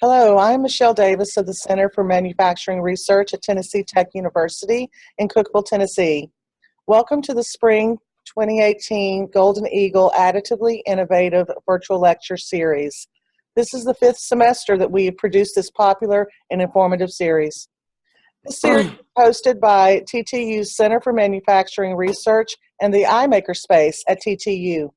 Hello, I'm Michelle Davis of the Center for Manufacturing Research at Tennessee Tech University in Cookeville, Tennessee. Welcome to the Spring 2018 Golden Eagle Additively Innovative Virtual Lecture Series. This is the 5th semester that we have produced this popular and informative series. This series is hosted by TTU's Center for Manufacturing Research and the iMakerspace at TTU.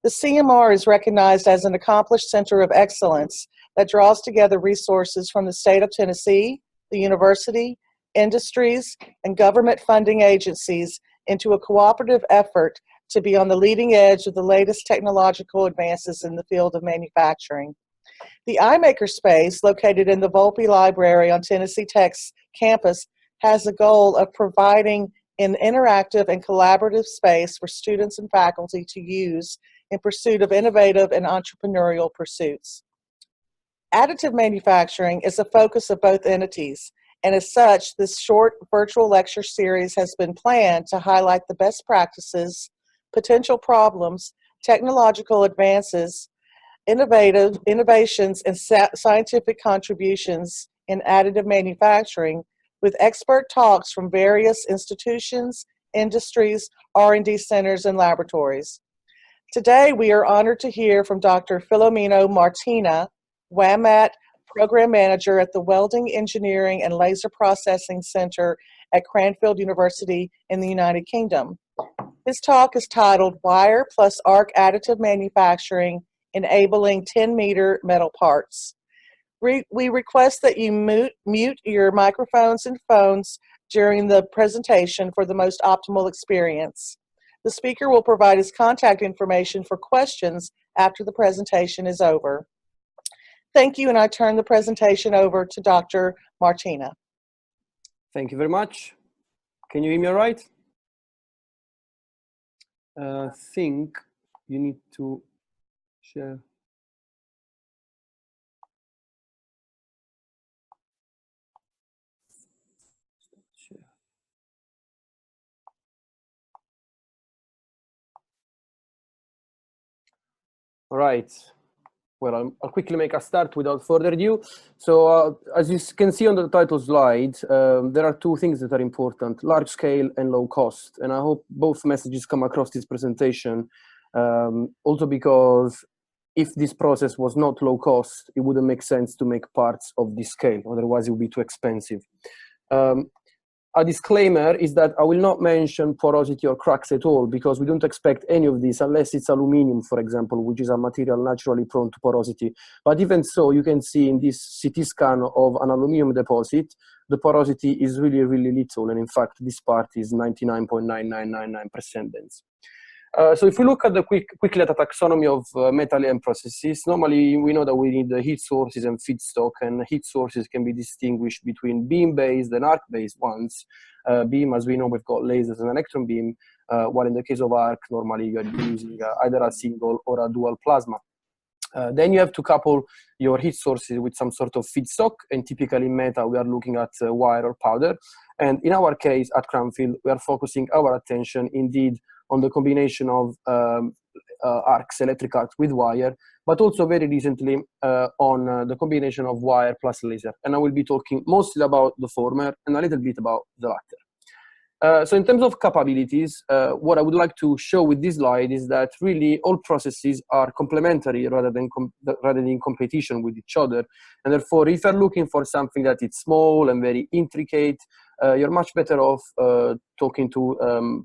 The CMR is recognized as an accomplished center of excellence that draws together resources from the state of Tennessee, the university, industries, and government funding agencies into a cooperative effort to be on the leading edge of the latest technological advances in the field of manufacturing. The iMakerspace, located in the Volpe Library on Tennessee Tech's campus, has a goal of providing an interactive and collaborative space for students and faculty to use in pursuit of innovative and entrepreneurial pursuits. Additive manufacturing is a focus of both entities, and as such, this short virtual lecture series has been planned to highlight the best practices, potential problems, technological advances, innovations, and scientific contributions in additive manufacturing with expert talks from various institutions, industries, R&D centers, and laboratories. Today, we are honored to hear from Dr. Filomeno Martina, WAAMMat Program Manager at the Welding, Engineering, and Laser Processing Center at Cranfield University in the United Kingdom. His talk is titled Wire+Arc Additive Manufacturing, Enabling 10-meter Metal Parts. We request that you mute your microphones and phones during the presentation for the most optimal experience. The speaker will provide his contact information for questions after the presentation is over. Thank you, and I turn the presentation over to Dr. Martina. Thank you very much. Can you hear me all right? I think you need to share. All right. Well, I'll quickly make a start without further ado. So as you can see on the title slide, there are two things that are important: large scale and low cost. And I hope both messages come across this presentation. Also because if this process was not low cost, it wouldn't make sense to make parts of this scale. Otherwise, it would be too expensive. A disclaimer is that I will not mention porosity or cracks at all, because we don't expect any of this unless it's aluminum, for example, which is a material naturally prone to porosity. But even so, you can see in this CT scan of an aluminum deposit, the porosity is really, really little. And in fact, this part is 99.9999% dense. So if we look at the quickly at the taxonomy of metal end processes, normally we know that we need the heat sources and feedstock, and heat sources can be distinguished between beam-based and arc-based ones. Beam, as we know, we've got lasers and electron beam, while in the case of arc, normally you're using either a single or a dual plasma. Then you have to couple your heat sources with some sort of feedstock, and typically in metal, we are looking at wire or powder. And in our case at Cranfield, we are focusing our attention indeed on the combination of arcs, electric arcs with wire, but also very recently on the combination of wire plus laser. And I will be talking mostly about the former and a little bit about the latter. So in terms of capabilities, what I would like to show with this slide is that really all processes are complementary rather than in competition with each other. And therefore, if you're looking for something that is small and very intricate, you're much better off talking to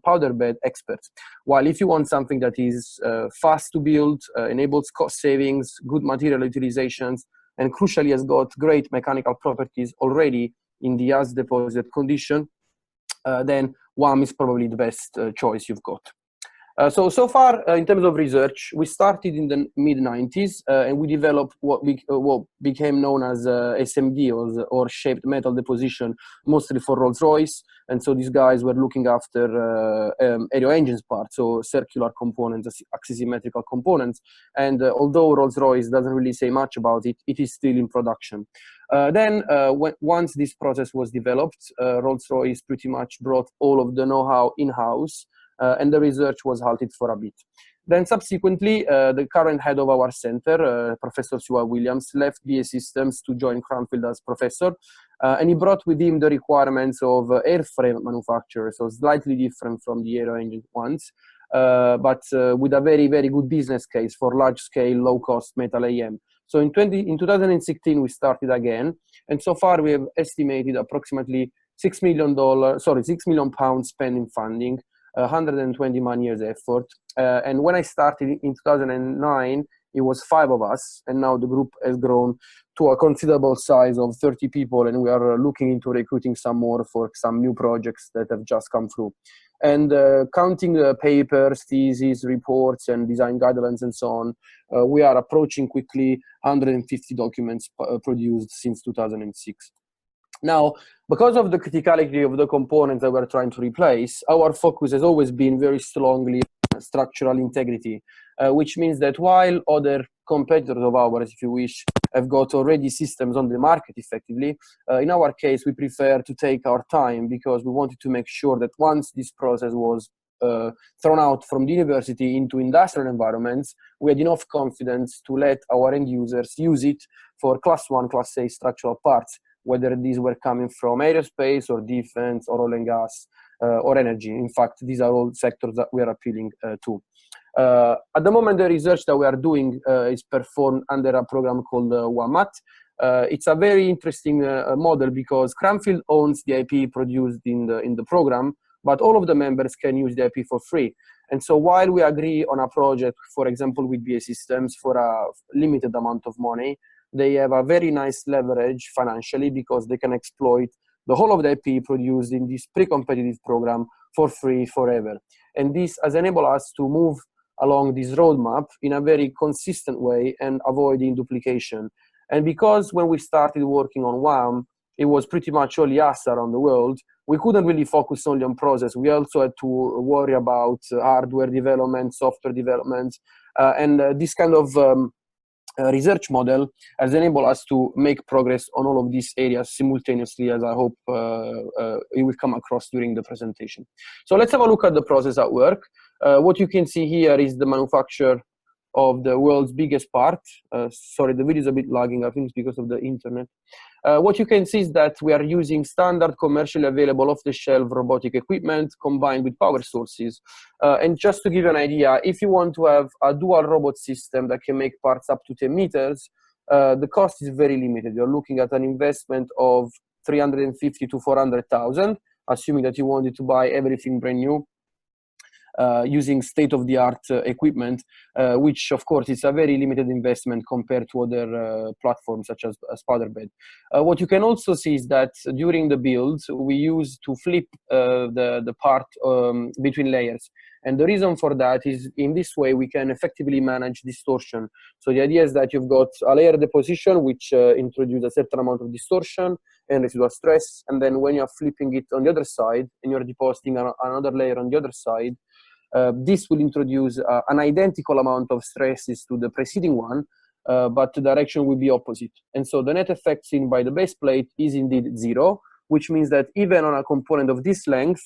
powder bed experts. While if you want something that is fast to build, enables cost savings, good material utilizations, and crucially has got great mechanical properties already in the as deposit condition, then WAAMM is probably the best choice you've got. So far, in terms of research, we started in the mid-90s and we developed what became known as SMD, or shaped metal deposition, mostly for Rolls-Royce. And so these guys were looking after aero engines parts, so circular components, axisymmetrical components. And although Rolls-Royce doesn't really say much about it, it is still in production. Once this process was developed, Rolls-Royce pretty much brought all of the know-how in-house. And the research was halted for a bit. Then subsequently, the current head of our center, Professor Stuart Williams, left BA Systems to join Cranfield as professor, and he brought with him the requirements of airframe manufacturers, so slightly different from the aero engine ones, but with a very, very good business case for large-scale, low-cost metal AM. So in 2016, we started again, and so far we have estimated approximately £6 million spent in funding, 120 man-years effort. And when I started in 2009, it was 5 of us, and now the group has grown to a considerable size of 30 people, and we are looking into recruiting some more for some new projects that have just come through. And counting the papers, theses, reports, and design guidelines, and so on, we are approaching quickly 150 documents produced since 2006. Now, because of the criticality of the components that we're trying to replace, our focus has always been very strongly on structural integrity, which means that while other competitors of ours, if you wish, have got already systems on the market effectively, in our case, we prefer to take our time because we wanted to make sure that once this process was thrown out from the university into industrial environments, we had enough confidence to let our end users use it for class 1, class A structural parts, whether these were coming from aerospace or defense or oil and gas or energy. In fact, these are all sectors that we are appealing to. At the moment, the research that we are doing is performed under a program called WAAMMat. It's a very interesting model because Cranfield owns the IP produced in the program, but all of the members can use the IP for free. And so while we agree on a project, for example, with BA Systems for a limited amount of money, they have a very nice leverage financially because they can exploit the whole of the IP produced in this pre-competitive program for free forever. And this has enabled us to move along this roadmap in a very consistent way and avoiding duplication. And because when we started working on WAAMM, it was pretty much only us around the world, we couldn't really focus only on process. We also had to worry about hardware development, software development, and this kind of research model has enabled us to make progress on all of these areas simultaneously, as I hope it will come across during the presentation. So let's have a look at the process at work. What you can see here is the manufacture of the world's biggest part. Sorry, the video is a bit lagging, I think it's because of the internet. What you can see is that we are using standard commercially available off-the-shelf robotic equipment combined with power sources. And just to give you an idea, if you want to have a dual robot system that can make parts up to 10 meters, the cost is very limited. You're looking at an investment of 350 to 400,000, assuming that you wanted to buy everything brand new. Using state-of-the-art equipment, which of course is a very limited investment compared to other platforms such as Powderbed. What you can also see is that during the build, we use to flip the part between layers. And the reason for that is in this way we can effectively manage distortion. So the idea is that you've got a layer deposition which introduces a certain amount of distortion and residual stress, and then when you're flipping it on the other side and you're depositing another layer on the other side, this will introduce an identical amount of stresses to the preceding one, but the direction will be opposite. And so the net effect seen by the base plate is indeed 0, which means that even on a component of this length,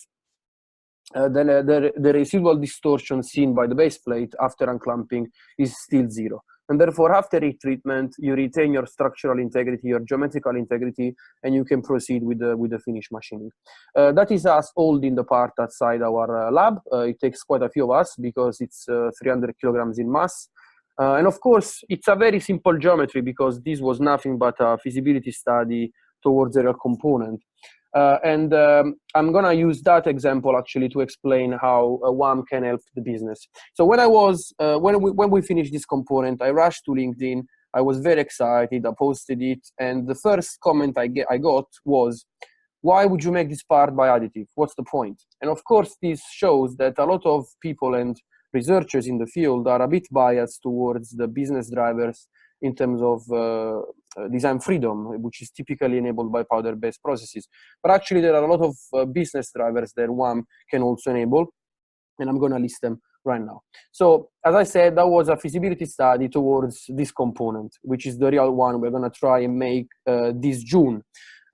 then the residual distortion seen by the base plate after unclamping is still 0. And therefore, after heat treatment, you retain your structural integrity, your geometrical integrity, and you can proceed with the finished machining. That is us holding the part outside our lab. It takes quite a few of us because it's 300 kilograms in mass. And of course, it's a very simple geometry because this was nothing but a feasibility study towards a real component. I'm going to use that example actually to explain how WAAMM can help the business. So when we finished this component, I rushed to LinkedIn. I was very excited. I posted it, and the first comment I got was, "Why would you make this part by additive? What's the point?" And of course, this shows that a lot of people and researchers in the field are a bit biased towards the business drivers in terms of design freedom, which is typically enabled by powder-based processes. But actually, there are a lot of business drivers that WAAMM can also enable, and I'm going to list them right now. So, as I said, that was a feasibility study towards this component, which is the real one we're going to try and make this June.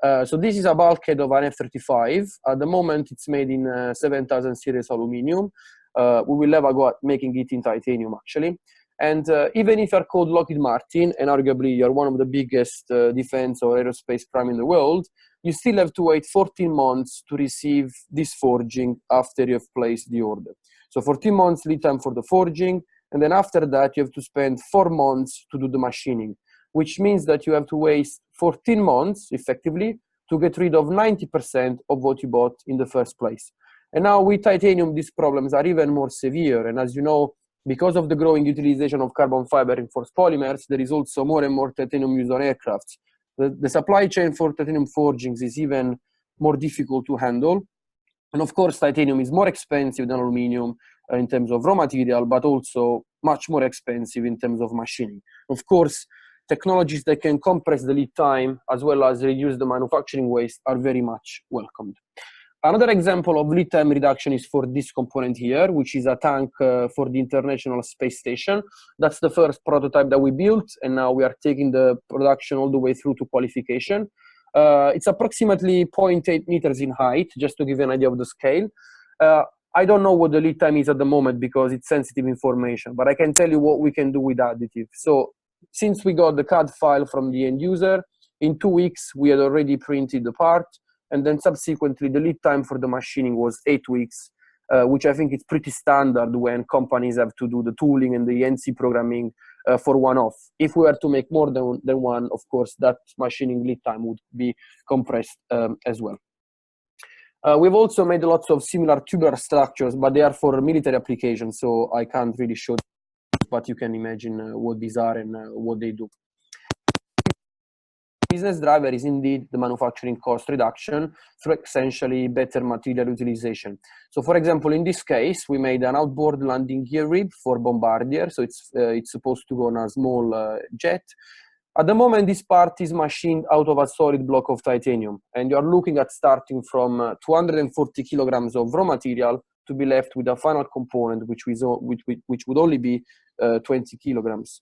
So this is a bulkhead of an F-35. At the moment, it's made in 7000 series aluminum. we will have a go at making it in titanium, actually. And even if you're called Lockheed Martin, and arguably you're one of the biggest defense or aerospace prime in the world, you still have to wait 14 months to receive this forging after you've placed the order. So 14 months lead time for the forging, and then after that, you have to spend 4 months to do the machining, which means that you have to waste 14 months, effectively, to get rid of 90% of what you bought in the first place. And now with titanium, these problems are even more severe. And as you know, because of the growing utilization of carbon fiber reinforced polymers, there is also more and more titanium used on aircrafts. The supply chain for titanium forgings is even more difficult to handle. And of course, titanium is more expensive than aluminum in terms of raw material, but also much more expensive in terms of machining. Of course, technologies that can compress the lead time as well as reduce the manufacturing waste are very much welcomed. Another example of lead time reduction is for this component here, which is a tank for the International Space Station. That's the first prototype that we built, and now we are taking the production all the way through to qualification. It's approximately 0.8 meters in height, just to give you an idea of the scale. I don't know what the lead time is at the moment because it's sensitive information, but I can tell you what we can do with additive. So since we got the CAD file from the end user, in 2 weeks, we had already printed the part. And then subsequently, the lead time for the machining was 8 weeks, which I think is pretty standard when companies have to do the tooling and the NC programming for one-off. If we were to make more than one, of course, that machining lead time would be compressed as well. We've also made lots of similar tubular structures, but they are for military applications, so I can't really show them, but you can imagine what these are and what they do. Business driver is indeed the manufacturing cost reduction through essentially better material utilization. So for example, in this case, we made an outboard landing gear rib for Bombardier. So it's supposed to go on a small jet. At the moment, this part is machined out of a solid block of titanium. And you're looking at starting from 240 kilograms of raw material to be left with a final component, which would only be 20 kilograms.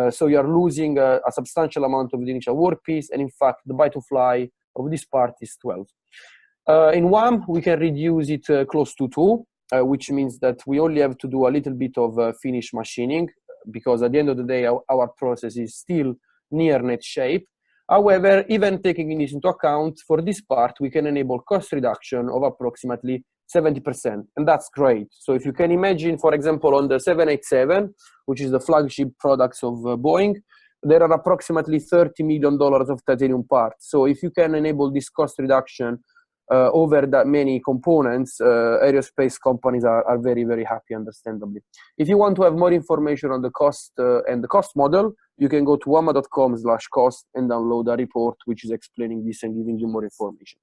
So you're losing a substantial amount of the initial workpiece, and in fact, the by to fly of this part is 12. In WAAMM, we can reduce it close to 2, which means that we only have to do a little bit of finish machining, because at the end of the day, our process is still near net shape. However, even taking this into account, for this part, we can enable cost reduction of approximately 70%, and that's great. So if you can imagine, for example, on the 787, which is the flagship products of Boeing, there are approximately $30 million of titanium parts. So if you can enable this cost reduction over that many components, aerospace companies are very, very happy, understandably. If you want to have more information on the cost and the cost model, you can go to waamma.com/cost and download a report which is explaining this and giving you more information.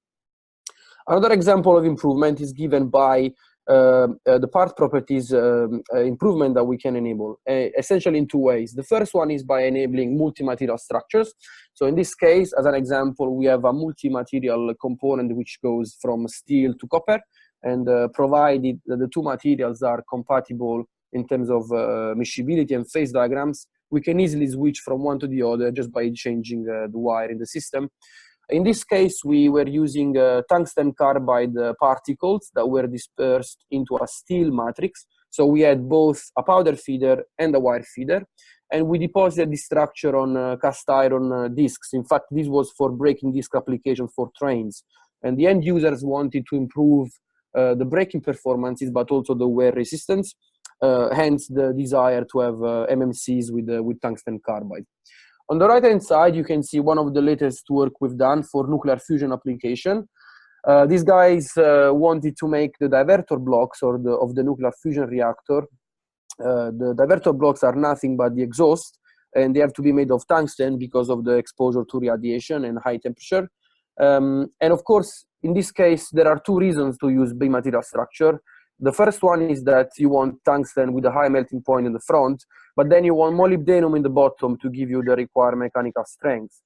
Another example of improvement is given by the part properties improvement that we can enable, essentially in 2 ways. The first one is by enabling multi-material structures. So in this case, as an example, we have a multi-material component which goes from steel to copper, and provided that the 2 materials are compatible in terms of meshability and phase diagrams, we can easily switch from one to the other just by changing the wire in the system. In this case, we were using tungsten carbide particles that were dispersed into a steel matrix. So we had both a powder feeder and a wire feeder, and we deposited this structure on cast iron discs. In fact, this was for braking disc application for trains. And the end users wanted to improve the braking performances, but also the wear resistance, hence the desire to have MMCs with tungsten carbide. On the right-hand side, you can see one of the latest work we've done for nuclear fusion application. These guys wanted to make the divertor blocks of the nuclear fusion reactor. The divertor blocks are nothing but the exhaust, and they have to be made of tungsten because of the exposure to radiation and high temperature. And of course, in this case, there are 2 reasons to use bimaterial structure. The first one is that you want tungsten with a high melting point in the front, but then you want molybdenum in the bottom to give you the required mechanical strength.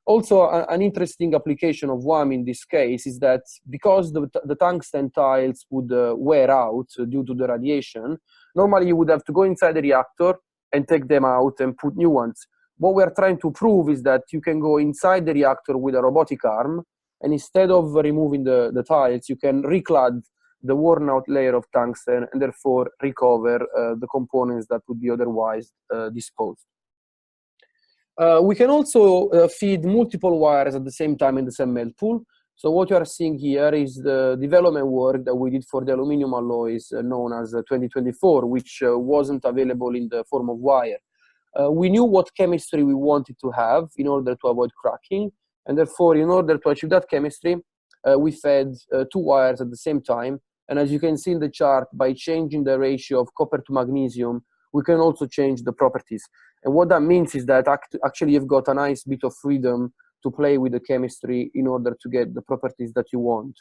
Also, an interesting application of WAAMM in this case is that because the tungsten tiles would wear out due to the radiation, normally you would have to go inside the reactor and take them out and put new ones. What we're trying to prove is that you can go inside the reactor with a robotic arm, and instead of removing the tiles, you can reclad the worn out layer of tungsten and therefore recover the components that would be otherwise disposed. We can also feed multiple wires at the same time in the same melt pool. So what you are seeing here is the development work that we did for the aluminum alloys known as 2024, which wasn't available in the form of wire. We knew what chemistry we wanted to have in order to avoid cracking, and therefore, in order to achieve that chemistry, we fed 2 wires at the same time. And as you can see in the chart, by changing the ratio of copper to magnesium, we can also change the properties. And what that means is that actually you've got a nice bit of freedom to play with the chemistry in order to get the properties that you want.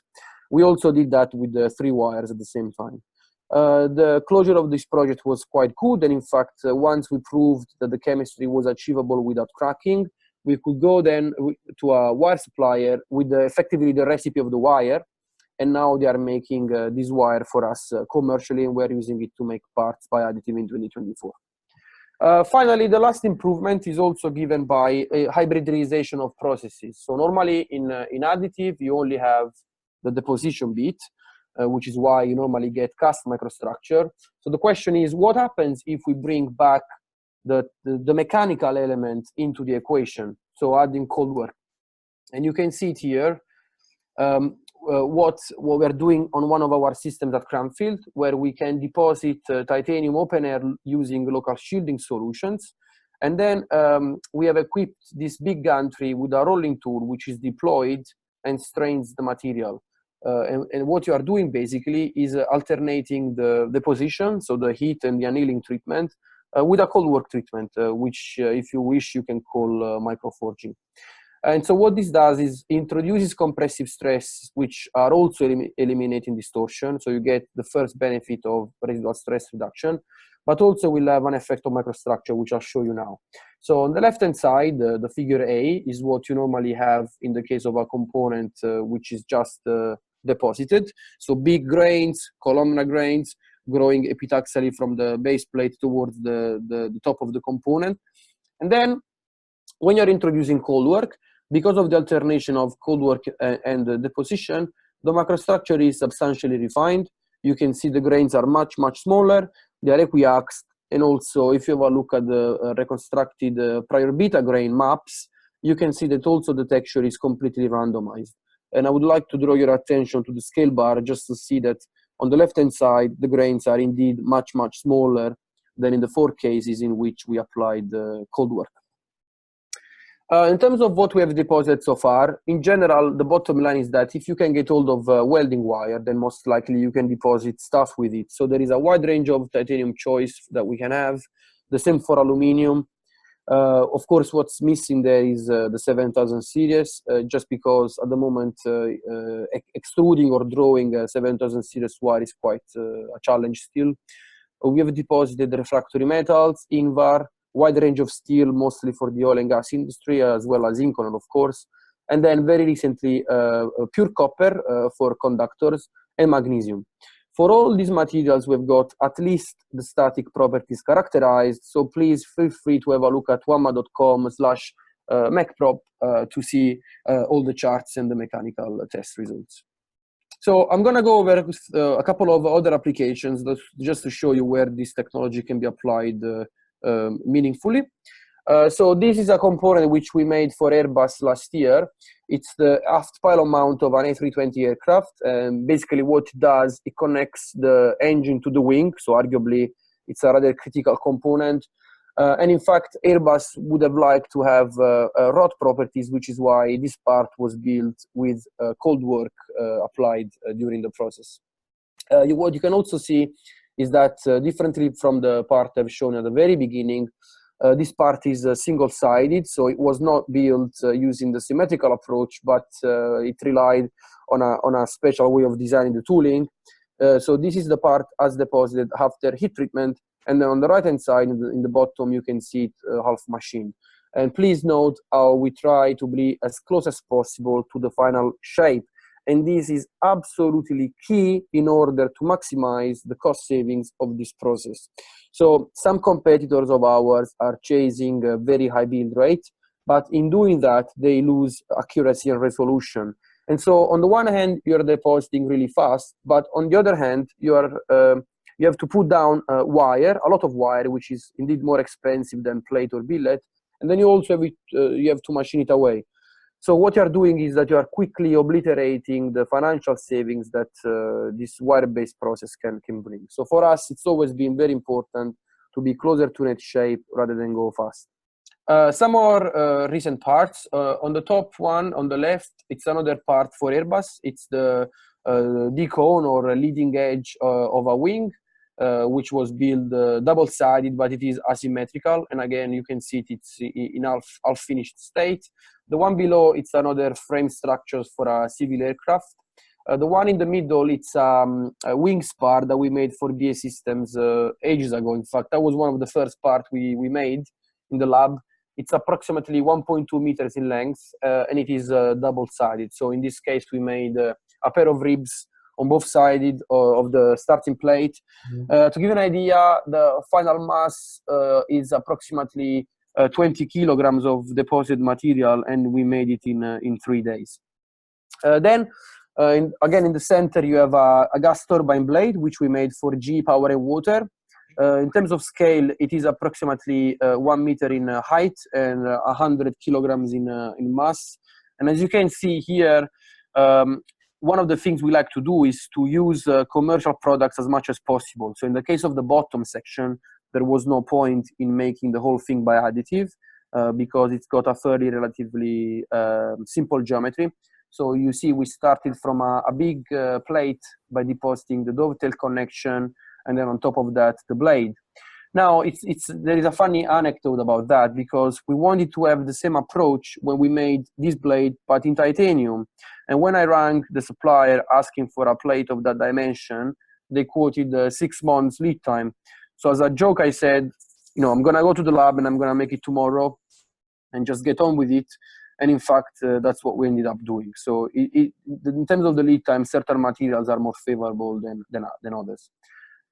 We also did that with the 3 wires at the same time. The closure of this project was quite good, and in fact, once we proved that the chemistry was achievable without cracking, we could go then to a wire supplier with effectively the recipe of the wire, and now they are making this wire for us commercially, and we're using it to make parts by Additive in 2024. Finally, the last improvement is also given by a hybridization of processes. So normally in Additive, you only have the deposition bit, which is why you normally get cast microstructure. So the question is, what happens if we bring back the mechanical element into the equation? So adding cold work. And you can see it here, what we're doing on one of our systems at Cranfield, where we can deposit titanium open air using local shielding solutions. And then we have equipped this big gantry with a rolling tool, which is deployed and strains the material. And what you are doing basically is alternating the position, so the heat and the annealing treatment, with a cold work treatment, which if you wish, you can call microforging. And so what this does is introduces compressive stress, which are also eliminating distortion. So you get the first benefit of residual stress reduction, but also will have an effect on microstructure, which I'll show you now. So on the left-hand side, the figure A is what you normally have in the case of a component which is just deposited. So big grains, columnar grains, growing epitaxially from the base plate towards the top of the component. And then when you're introducing cold work, because of the alternation of cold work and the deposition, the microstructure is substantially refined. You can see the grains are much, much smaller. They are equiaxed. And also, if you have a look at the reconstructed prior beta grain maps, you can see that also the texture is completely randomized. And I would like to draw your attention to the scale bar just to see that on the left-hand side, the grains are indeed much, much smaller than in the 4 cases in which we applied cold work. In terms of what we have deposited so far, in general, the bottom line is that if you can get hold of welding wire, then most likely you can deposit stuff with it. So there is a wide range of titanium choice that we can have. The same for aluminum. Of course, what's missing there is the 7000 series, just because at the moment extruding or drawing a 7000 series wire is quite a challenge still. We have deposited refractory metals, Invar, wide range of steel, mostly for the oil and gas industry, as well as Inconel, of course. And then very recently, pure copper for conductors and magnesium. For all these materials, we've got at least the static properties characterized. So please feel free to have a look at WAAMMat.com/mechprop to see all the charts and the mechanical test results. So I'm going to go over a couple of other applications just to show you where this technology can be applied meaningfully. So this is a component which we made for Airbus last year. It's the aft pylon mount of an A320 aircraft. And basically what it does, it connects the engine to the wing. So arguably it's a rather critical component. And in fact, Airbus would have liked to have rot properties, which is why this part was built with cold work applied during the process. What you can also see is that differently from the part I've shown at the very beginning, this part is single-sided, so it was not built using the symmetrical approach, but it relied on a special way of designing the tooling. So this is the part as deposited after heat treatment, and then on the right-hand side, in the bottom, you can see it half machined. And please note how we try to be as close as possible to the final shape. And this is absolutely key in order to maximize the cost savings of this process. So some competitors of ours are chasing a very high build rate, but in doing that, they lose accuracy and resolution. And so on the one hand, you're depositing really fast, but on the other hand, you have to put down wire, a lot of wire, which is indeed more expensive than plate or billet. And then you also you have to machine it away. So what you're doing is that you are quickly obliterating the financial savings that this wire-based process can bring. So for us, it's always been very important to be closer to net shape rather than go fast. Some more recent parts. On the top one, on the left, it's another part for Airbus. It's the D-cone or leading edge of a wing, which was built double-sided, but it is asymmetrical. And again, you can see it's in half finished state. The one below, it's another frame structures for a civil aircraft. The one in the middle, it's a wing spar that we made for BAE Systems ages ago. In fact, that was one of the first parts we made in the lab. It's approximately 1.2 meters in length, and it is double-sided. So in this case, we made a pair of ribs on both sides of the starting plate. To give you an idea, the final mass is approximately 20 kilograms of deposited material, and we made it in 3 days. Then, again, in the center, you have a gas turbine blade, which we made for GE Power and Water. In terms of scale, it is approximately 1 meter in height and 100 kilograms in mass. And as you can see here, one of the things we like to do is to use commercial products as much as possible. So in the case of the bottom section, there was no point in making the whole thing by additive because it's got a fairly relatively simple geometry. So you see we started from a big plate by depositing the dovetail connection, and then on top of that, the blade. Now, there is a funny anecdote about that because we wanted to have the same approach when we made this blade, but in titanium. And when I rang the supplier asking for a plate of that dimension, they quoted 6 months lead time. So as a joke, I said, I'm going to go to the lab and I'm going to make it tomorrow and just get on with it. And in fact, that's what we ended up doing. So in terms of the lead time, certain materials are more favorable than others.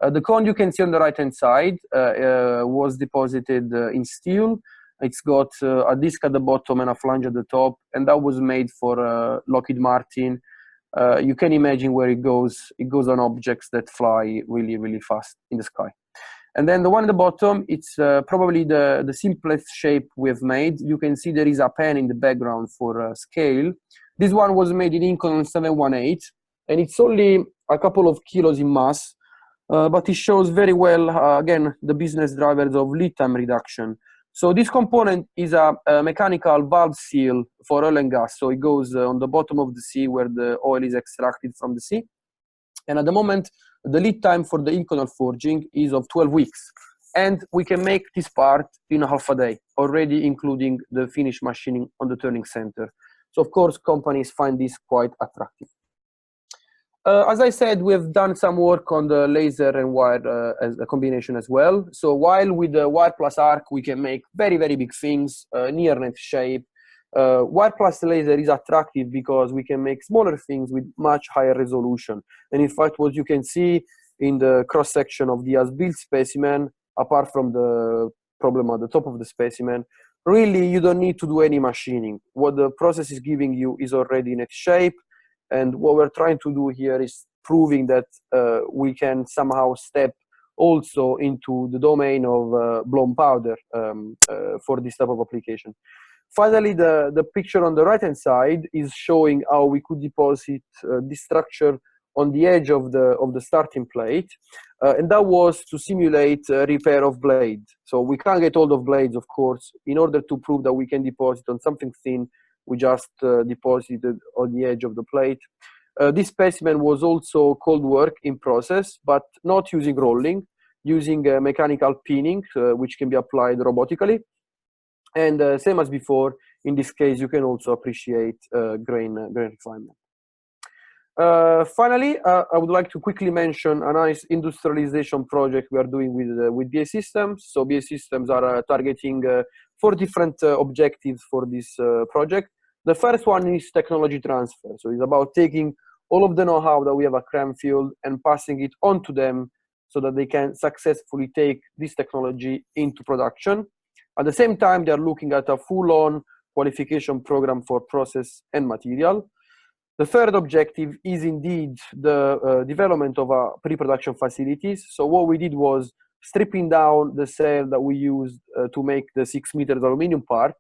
The cone you can see on the right-hand side was deposited in steel. It's got a disc at the bottom and a flange at the top, and that was made for Lockheed Martin. You can imagine where it goes. It goes on objects that fly really, really fast in the sky. And then the one at the bottom, it's probably the simplest shape we've made. You can see there is a pen in the background for scale. This one was made in Incon 718, and it's only a couple of kilos in mass. But it shows very well, again, the business drivers of lead time reduction. So this component is a mechanical valve seal for oil and gas. So it goes on the bottom of the sea where the oil is extracted from the sea. And at the moment, the lead time for the Inconel forging is of 12 weeks. And we can make this part in half a day, already including the finish machining on the turning center. So of course, companies find this quite attractive. As I said, we have done some work on the laser and wire as a combination as well. So while with the Wire+Arc, we can make very, very big things, near net shape. Wire plus laser is attractive because we can make smaller things with much higher resolution. And in fact, what you can see in the cross-section of the as-built specimen, apart from the problem at the top of the specimen, really you don't need to do any machining. What the process is giving you is already net shape. And what we're trying to do here is proving that we can somehow step also into the domain of blown powder for this type of application. Finally, the picture on the right-hand side is showing how we could deposit this structure on the edge of the starting plate. And that was to simulate repair of blade. So we can't get hold of blades, of course. In order to prove that we can deposit on something thin, we just deposited on the edge of the plate. This specimen was also cold work in process, but not using rolling, using mechanical pinning, which can be applied robotically. And same as before, in this case, you can also appreciate grain refinement. Finally, I would like to quickly mention a nice industrialization project we are doing with BAE Systems. So BAE Systems are targeting 4 different objectives for this project. The first one is technology transfer. So it's about taking all of the know-how that we have at Cranfield and passing it on to them so that they can successfully take this technology into production. At the same time, they are looking at a full-on qualification program for process and material. The third objective is indeed the development of pre-production facilities. So what we did was stripping down the cell that we used to make the 6 meters aluminum part,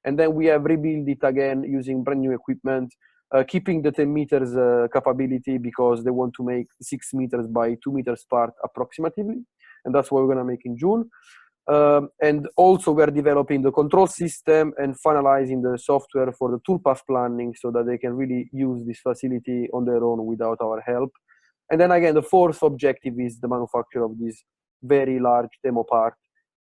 and then we have rebuilt it again using brand new equipment, keeping the 10 meters capability because they want to make 6 meters by 2 meters part approximately, and that's what we're going to make in June. And also we're developing the control system and finalizing the software for the toolpath planning so that they can really use this facility on their own without our help. And then again, the fourth objective is the manufacture of this very large demo part,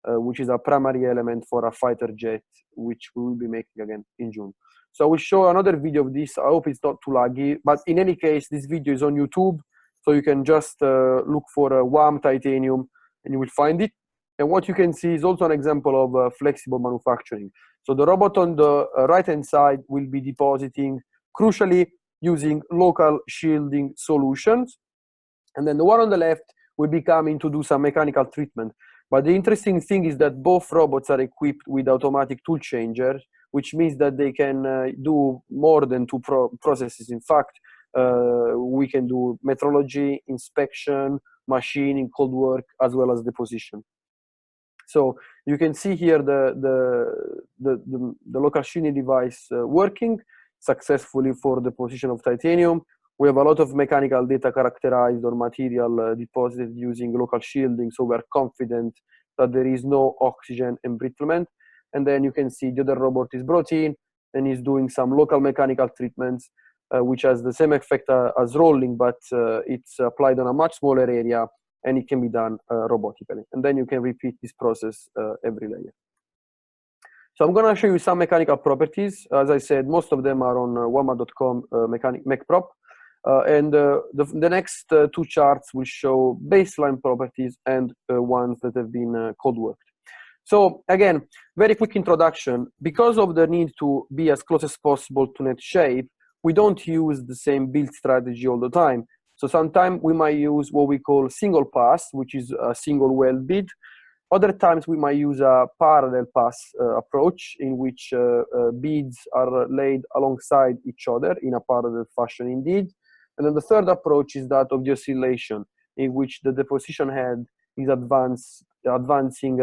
which is a primary element for a fighter jet, which we will be making again in June. So I will show another video of this. I hope it's not too laggy, but in any case, this video is on YouTube, so you can just look for WAAMMat titanium and you will find it. And what you can see is also an example of flexible manufacturing. So the robot on the right-hand side will be depositing, crucially, using local shielding solutions. And then the one on the left will be coming to do some mechanical treatment. But the interesting thing is that both robots are equipped with automatic tool changers, which means that they can do more than two processes. In fact, we can do metrology, inspection, machining, cold work, as well as deposition. So you can see here the local shielding device working successfully for the deposition of titanium. We have a lot of mechanical data characterized or material deposited using local shielding, so we're confident that there is no oxygen embrittlement. And then you can see the other robot is brought in and is doing some local mechanical treatments, which has the same effect as rolling, but it's applied on a much smaller area, and it can be done robotically. And then you can repeat this process every layer. So I'm going to show you some mechanical properties. As I said, most of them are on WAAMMat.com mechprop. And the next two charts will show baseline properties and ones that have been cold worked. So again, very quick introduction. Because of the need to be as close as possible to net shape, we don't use the same build strategy all the time. So sometimes we might use what we call single pass, which is a single weld bid. Other times we might use a parallel pass approach in which beads are laid alongside each other in a parallel fashion indeed. And then the third approach is that of the oscillation, in which the deposition head is advancing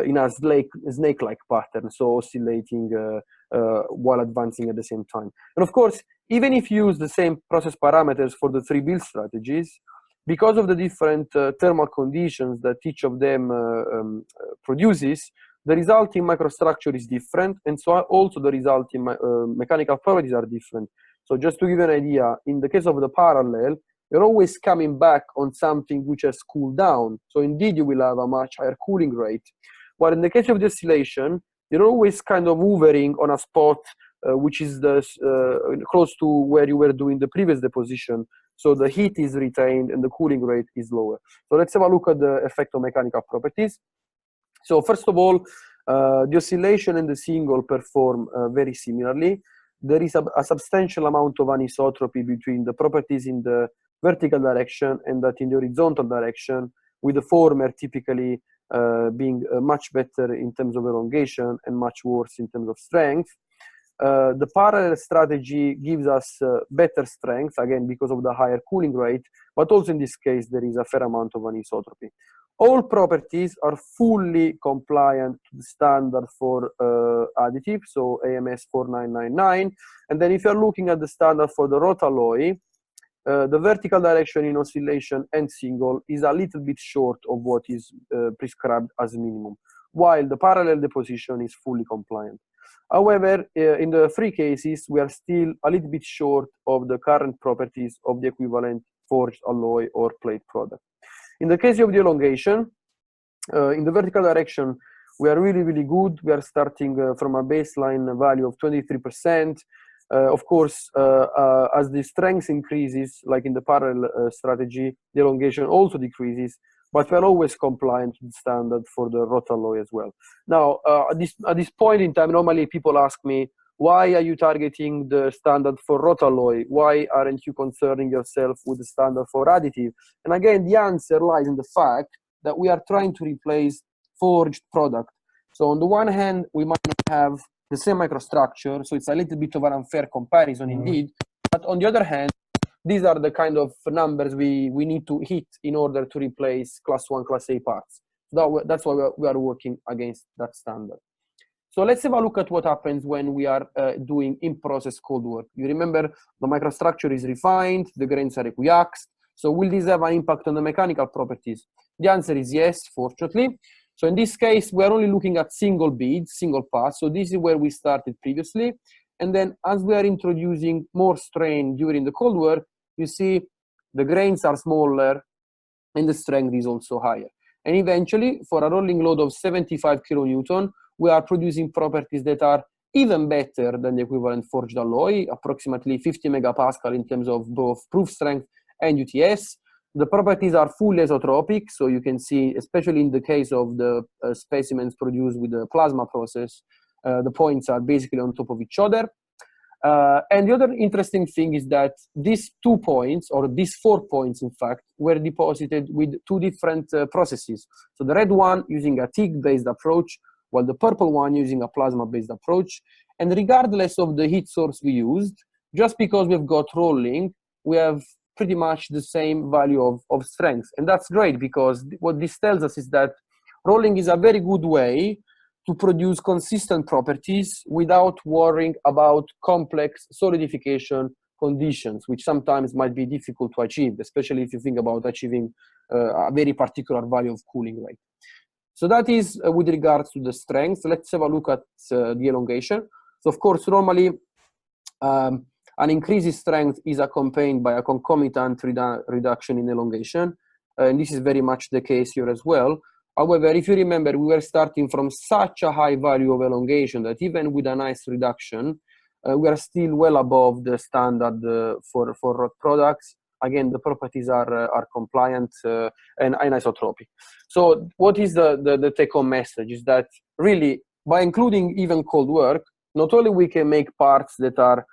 in a snake-like pattern, so oscillating while advancing at the same time. And of course, even if you use the same process parameters for the three build strategies, because of the different thermal conditions that each of them produces, the result in microstructure is different, and so also the result in mechanical properties are different. So just to give you an idea, in the case of the parallel, you're always coming back on something which has cooled down. So indeed, you will have a much higher cooling rate. While in the case of the oscillation, you're always kind of hovering on a spot which is close to where you were doing the previous deposition. So the heat is retained and the cooling rate is lower. So let's have a look at the effect of mechanical properties. So first of all, the oscillation and the single perform very similarly. There is a substantial amount of anisotropy between the properties in the vertical direction and that in the horizontal direction, with the former typically being much better in terms of elongation and much worse in terms of strength. The parallel strategy gives us better strength, again, because of the higher cooling rate, but also in this case, there is a fair amount of anisotropy. All properties are fully compliant to the standard for additive, so AMS 4999. And then if you're looking at the standard for the rotalloy, the vertical direction in oscillation and single is a little bit short of what is prescribed as minimum, while the parallel deposition is fully compliant. However, in the three cases, we are still a little bit short of the current properties of the equivalent forged alloy or plate product. In the case of the elongation, in the vertical direction, we are really, really good. We are starting from a baseline value of 23%. Of course, as the strength increases, like in the parallel strategy, the elongation also decreases, but we're always compliant with the standard for the rotalloy as well. Now, at this point in time, normally people ask me, why are you targeting the standard for rotalloy? Why aren't you concerning yourself with the standard for additive? And again, the answer lies in the fact that we are trying to replace forged product. So on the one hand, we might not have the same microstructure, so it's a little bit of an unfair comparison indeed. But on the other hand, these are the kind of numbers we need to hit in order to replace class 1, class A parts. That's why we are working against that standard. So let's have a look at what happens when we are doing in-process cold work. You remember the microstructure is refined, the grains are equiaxed. So will this have an impact on the mechanical properties? The answer is yes, fortunately. So in this case, we're only looking at single beads, single pass. So this is where we started previously. And then as we are introducing more strain during the cold work, you see the grains are smaller and the strength is also higher. And eventually, for a rolling load of 75 kilonewton, we are producing properties that are even better than the equivalent forged alloy, approximately 50 megapascal in terms of both proof strength and UTS. The properties are fully isotropic, so you can see, especially in the case of the specimens produced with the plasma process, the points are basically on top of each other. And the other interesting thing is that these 2 points, or these 4 points, in fact, were deposited with 2 different processes. So the red one using a TIG-based approach, while the purple one using a plasma-based approach. And regardless of the heat source we used, just because we've got rolling, we have pretty much the same value of strength. And that's great, because what this tells us is that rolling is a very good way to produce consistent properties without worrying about complex solidification conditions, which sometimes might be difficult to achieve, especially if you think about achieving a very particular value of cooling rate. So that is with regards to the strength. Let's have a look at the elongation. So of course, normally an increase in strength is accompanied by a concomitant reduction in elongation. And this is very much the case here as well. However, if you remember, we were starting from such a high value of elongation that even with a nice reduction, we are still well above the standard for rod products. Again, the properties are compliant and anisotropic. So what is the take-home message is that really, by including even cold work, not only we can make parts that are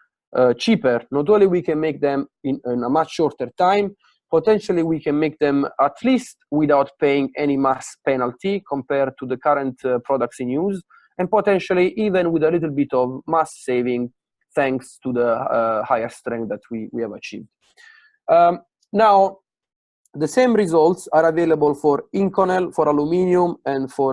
cheaper, not only we can make them in a much shorter time, potentially we can make them at least without paying any mass penalty compared to the current products in use, and potentially even with a little bit of mass saving thanks to the higher strength that we have achieved. Now, the same results are available for Inconel, for aluminium, and for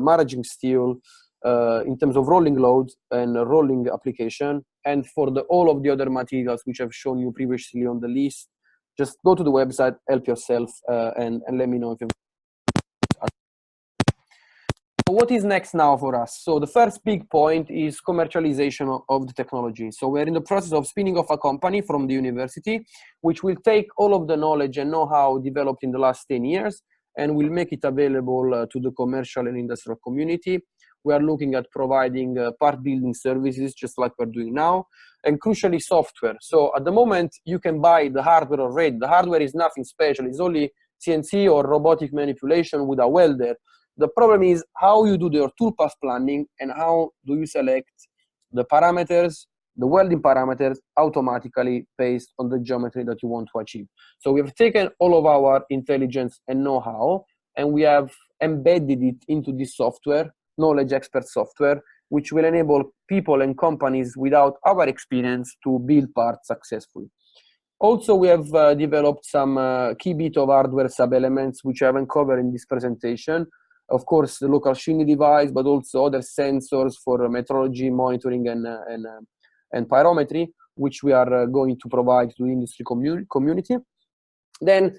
maraging steel in terms of rolling loads and rolling application, and for all of the other materials which I've shown you previously on the list. Just go to the website, help yourself, and let me know if you. What is next now for us? So the first big point is commercialization of the technology. So we're in the process of spinning off a company from the university, which will take all of the knowledge and know-how developed in the last 10 years, and will make it available to the commercial and industrial community. We are looking at providing part building services, just like we're doing now, and crucially software. So at the moment, you can buy the hardware already. The hardware is nothing special. It's only CNC or robotic manipulation with a welder. The problem is how you do your toolpath planning and how do you select the parameters, the welding parameters, automatically based on the geometry that you want to achieve. So we have taken all of our intelligence and know-how, and we have embedded it into this software, knowledge expert software, which will enable people and companies without our experience to build parts successfully. Also, we have developed some key bit of hardware sub-elements, which I haven't covered in this presentation. Of course, the local Shinny device, but also other sensors for metrology, monitoring, and pyrometry, which we are going to provide to the industry community. Then,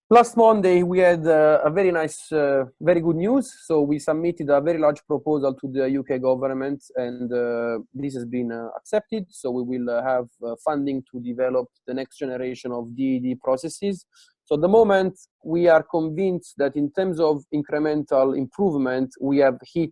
last Monday, we had a very nice, very good news. So we submitted a very large proposal to the UK government, and this has been accepted. So we will have funding to develop the next generation of DED processes. So at the moment, we are convinced that in terms of incremental improvement, we have hit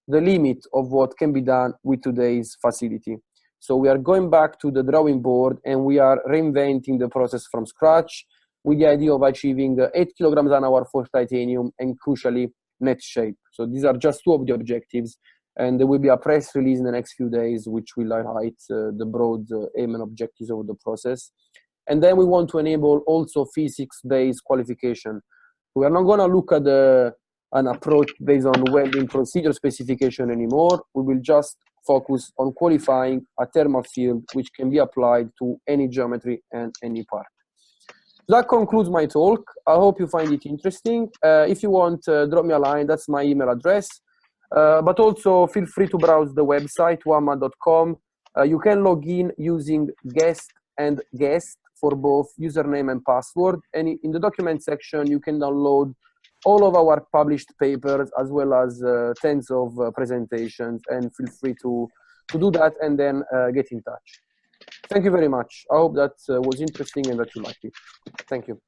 the limit of what can be done with today's facility. So we are going back to the drawing board, and we are reinventing the process from scratch, with the idea of achieving 8 kilograms an hour for titanium and crucially net shape. So these are just 2 of the objectives, and there will be a press release in the next few days which will highlight the broad aim and objectives of the process. And then we want to enable also physics-based qualification. We are not going to look at an approach based on welding procedure specification anymore. We will just focus on qualifying a thermal field which can be applied to any geometry and any part. That concludes my talk. I hope you find it interesting. If you want, drop me a line. That's my email address. But also feel free to browse the website, WAAMMat.com. You can log in using guest and guest for both username and password. And in the document section, you can download all of our published papers as well as tens of presentations, and feel free to do that and then get in touch. Thank you very much. I hope that was interesting and that you liked it. Thank you.